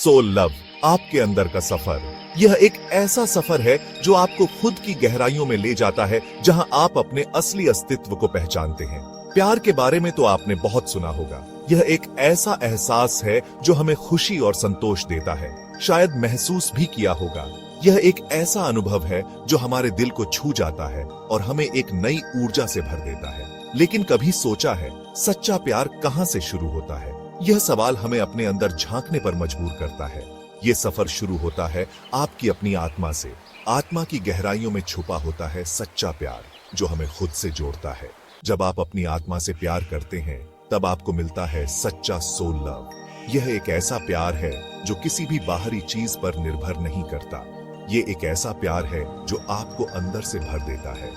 Soul love, आपके अंदर का सफर। यह एक ऐसा सफर है जो आपको खुद की गहराइयों में ले जाता है, जहां आप अपने असली अस्तित्व को पहचानते हैं। प्यार के बारे में तो आपने बहुत सुना होगा। यह एक ऐसा एहसास है जो हमें खुशी और संतोष देता है। शायद महसूस भी किया होगा। यह एक ऐसा अनुभव है जो हमारे दिल को छू जाता है और हमें एक नई ऊर्जा से भर देता है। लेकिन कभी सोचा है, सच्चा प्यार कहां से शुरू होता है? यह सवाल हमें अपने अंदर झांकने पर मजबूर करता है। यह सफर शुरू होता है आपकी अपनी आत्मा से। आत्मा की गहराइयों में छुपा होता है सच्चा प्यार, जो हमें खुद से जोड़ता है। जब आप अपनी आत्मा से प्यार करते हैं, तब आपको मिलता है सच्चा सोल लव। यह एक ऐसा प्यार है जो किसी भी बाहरी चीज पर निर्भर नहीं करता। यह एक ऐसा प्यार है जो आपको अंदर से भर देता है।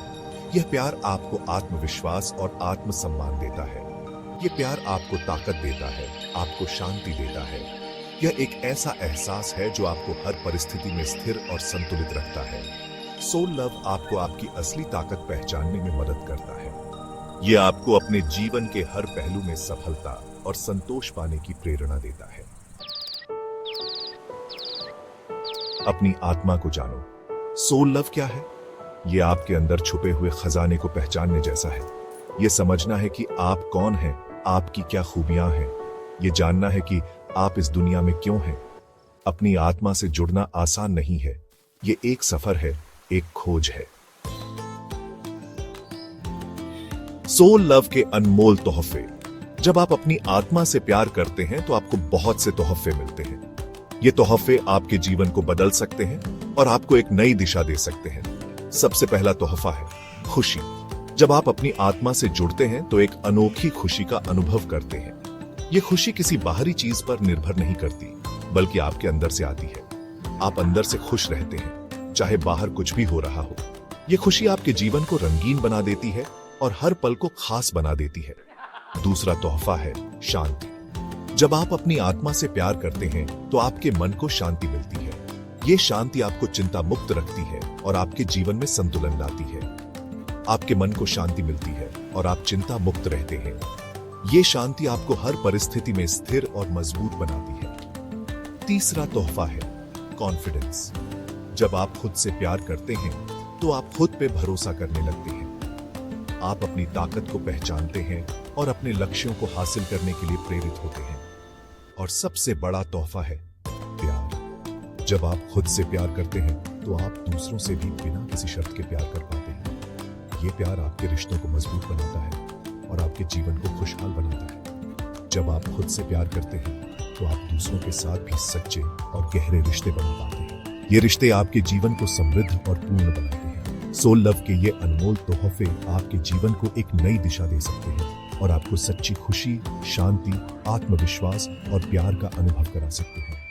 यह प्यार आपको आत्मविश्वास और आत्मसम्मान देता है। यह प्यार आपको ताकत देता है, आपको शांति देता है। यह एक ऐसा एहसास है जो आपको हर परिस्थिति में स्थिर और संतुलित रखता है। सोल लव आपको आपकी असली ताकत पहचानने में मदद करता है। यह आपको अपने जीवन के हर पहलू में सफलता और संतोष पाने की प्रेरणा देता है। अपनी आत्मा को जानो। सोल लव क्या है? यह आपके अंदर छुपे हुए खजाने को पहचानने जैसा है। यह समझना है कि आप कौन हैं, आपकी क्या खूबियां हैं। यह जानना है कि आप इस दुनिया में क्यों हैं। अपनी आत्मा से जुड़ना आसान नहीं है। यह एक सफर है, एक खोज है। सोल लव के अनमोल तोहफे। जब आप अपनी आत्मा से प्यार करते हैं तो आपको बहुत से तोहफे मिलते हैं। ये तोहफे आपके जीवन को बदल सकते हैं और आपको एक नई दिशा दे सकते हैं। सबसे पहला तोहफा है खुशी। जब आप अपनी आत्मा से जुड़ते हैं तो एक अनोखी खुशी का अनुभव करते हैं। ये खुशी किसी बाहरी चीज पर निर्भर नहीं करती, बल्कि आपके अंदर से आती है। आप अंदर से खुश रहते हैं, चाहे बाहर कुछ भी हो रहा हो। ये खुशी आपके जीवन को रंगीन बना देती है और हर पल को खास बना देती है। दूसरा तोहफा है शांति। जब आप अपनी आत्मा से प्यार करते हैं तो आपके मन को शांति मिलती है। ये शांति आपको चिंता मुक्त रखती है और आपके जीवन में संतुलन लाती है। आपके मन को शांति मिलती है और आप चिंता मुक्त रहते हैं। ये शांति आपको हर परिस्थिति में स्थिर और मजबूत बनाती है। तीसरा तोहफा है कॉन्फिडेंस। जब आप खुद से प्यार करते हैं तो आप खुद पे भरोसा करने लगते हैं। आप अपनी ताकत को पहचानते हैं और अपने लक्ष्यों को हासिल करने के लिए प्रेरित होते हैं। और सबसे बड़ा तोहफा है प्यार। जब आप खुद से प्यार करते हैं तो आप दूसरों से भी बिना किसी शर्त के प्यार कर पाते हैं। ये प्यार आपके रिश्तों को मजबूत बनाता है और आपके जीवन को खुशहाल बनाता है। जब आप खुद से प्यार करते हैं तो आप दूसरों के साथ भी सच्चे और गहरे रिश्ते बना पाते हैं। ये रिश्ते आपके जीवन को समृद्ध और पूर्ण बनाते हैं। सोल लव के ये अनमोल तोहफे आपके जीवन को एक नई दिशा दे सकते हैं और आपको सच्ची खुशी, शांति, आत्मविश्वास और प्यार का अनुभव करा सकते हैं।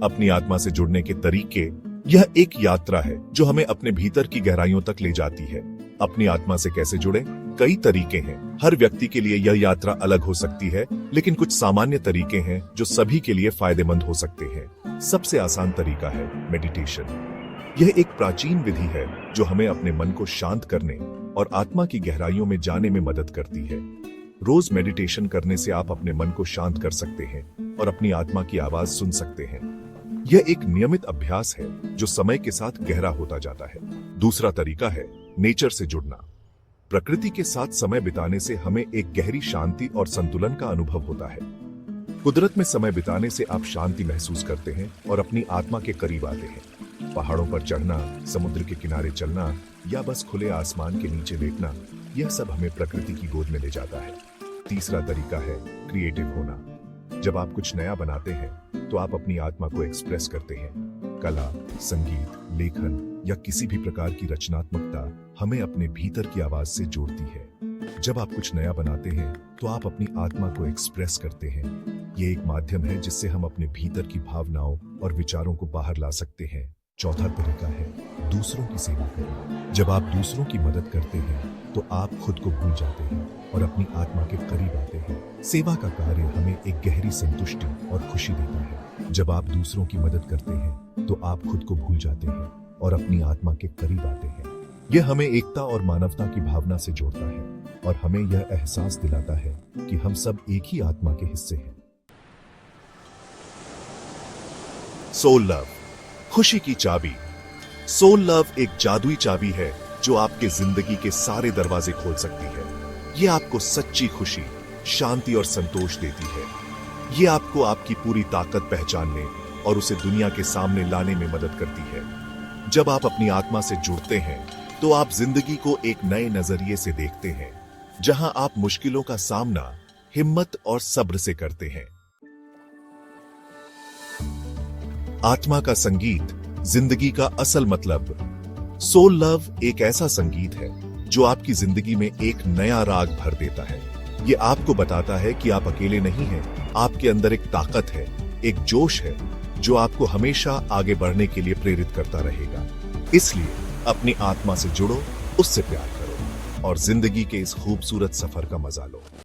अपनी आत्मा से जुड़ने के तरीके। यह एक यात्रा है जो हमें अपने भीतर की गहराइयों तक ले जाती है। अपनी आत्मा से कैसे जुड़ें? कई तरीके हैं। हर व्यक्ति के लिए यह यात्रा अलग हो सकती है, लेकिन कुछ सामान्य तरीके हैं जो सभी के लिए फायदेमंद हो सकते हैं। सबसे आसान तरीका है मेडिटेशन। यह एक प्राचीन विधि है जो हमें अपने मन को शांत करने और आत्मा की गहराइयों में जाने में मदद करती है। रोज मेडिटेशन करने से आप अपने मन को शांत कर सकते हैं और अपनी आत्मा की आवाज सुन सकते हैं। यह एक नियमित अभ्यास है जो समय के साथ गहरा होता जाता है। दूसरा तरीका है नेचर से जुड़ना। प्रकृति के साथ समय बिताने से हमें एक गहरी शांति और संतुलन का अनुभव होता है। कुदरत में समय बिताने से आप शांति महसूस करते हैं और अपनी आत्मा के करीब आते हैं। पहाड़ों पर चढ़ना, समुद्र के किनारे चलना या बस खुले आसमान के नीचे लेटना, यह सब हमें प्रकृति की गोद में ले जाता है। तीसरा तरीका है क्रिएटिव होना। जब आप कुछ नया बनाते हैं तो आप अपनी आत्मा को एक्सप्रेस करते हैं। कला, संगीत, लेखन या किसी भी प्रकार की रचनात्मकता हमें अपने भीतर की आवाज से जोड़ती है। जब आप कुछ नया बनाते हैं तो आप अपनी आत्मा को एक्सप्रेस करते हैं। ये एक माध्यम है जिससे हम अपने भीतर की भावनाओं और विचारों को बाहर ला सकते हैं। चौथा तरीका है दूसरों की सेवा करना। जब आप दूसरों की मदद करते हैं तो आप खुद को भूल जाते हैं और अपनी आत्मा के करीब आते हैं। सेवा का कार्य हमें एक गहरी संतुष्टि और खुशी देता है। जब आप दूसरों की मदद करते हैं तो आप खुद को भूल जाते हैं और अपनी आत्मा के करीब आते हैं। यह हमें एकता और मानवता की भावना से जोड़ता है और हमें यह एहसास दिलाता है कि हम सब एक ही आत्मा के हिस्से हैं। सोल लव, खुशी की चाबी। सोल लव एक जादुई चाबी है जो आपके जिंदगी के सारे दरवाजे खोल सकती है। ये आपको सच्ची खुशी, शांति और संतोष देती है। ये आपको आपकी पूरी ताकत पहचानने और उसे दुनिया के सामने लाने में मदद करती है। जब आप अपनी आत्मा से जुड़ते हैं तो आप जिंदगी को एक नए नजरिए से देखते हैं, जहां आप मुश्किलों का सामना हिम्मत और सब्र से करते हैं। आत्मा का संगीत, जिंदगी का असल मतलब। सोल लव एक ऐसा संगीत है जो आपकी जिंदगी में एक नया राग भर देता है। ये आपको बताता है कि आप अकेले नहीं हैं, आपके अंदर एक ताकत है, एक जोश है जो आपको हमेशा आगे बढ़ने के लिए प्रेरित करता रहेगा। इसलिए अपनी आत्मा से जुड़ो, उससे प्यार करो और जिंदगी के इस खूबसूरत सफर का मजा लो।